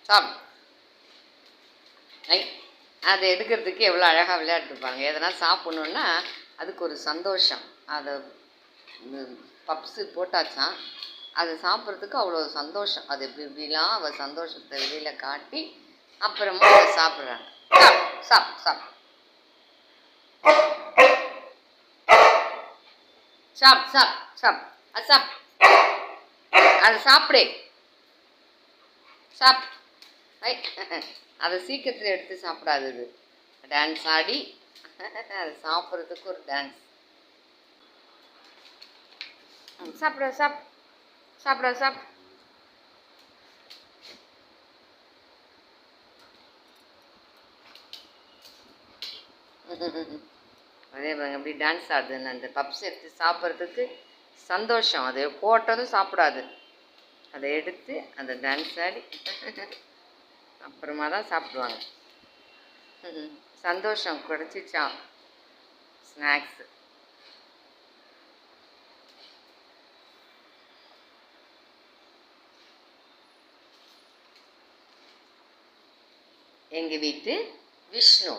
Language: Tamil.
சாப்பிடு. ஐ அதை எடுக்கிறதுக்கு எவ்வளோ அழகாக விளையாட்டுருப்பாங்க. எதனா சாப்பிட்ணுன்னா அதுக்கு ஒரு சந்தோஷம். அதை பப்ஸு போட்டாச்சான், அதை சாப்பிட்றதுக்கு அவ்வளோ சந்தோஷம். அது இப்படிலாம் அவள் சந்தோஷத்தை வெளியில் காட்டி அப்புறமா அதை சாப்பிட்றாங்க. சாப் சாப் சாப் சாப் சாப் அது சாப் அதை சாப்பிடு சாப். ஐ அதை சீக்கிரத்தில் எடுத்து சாப்பிடாதது. டான்ஸ் ஆடி அதை சாப்பிட்றதுக்கு ஒரு டான்ஸ். சாப்பிட சாப் சாப்பிட சாப். அதே பாருங்க எப்படி டான்ஸ் ஆடுதுன்னு. அந்த பப்ஸ் எடுத்து சாப்பிட்றதுக்கு சந்தோஷம். அது போட்டதும் சாப்பிடாது, அதை எடுத்து அந்த டான்ஸ் ஆடி அப்புறமா தான் சாப்பிடுவாங்க. சந்தோஷம் கிடச்சிச்சான் ஸ்நாக்ஸு. எங்கள் வீட்டு விஷ்ணு.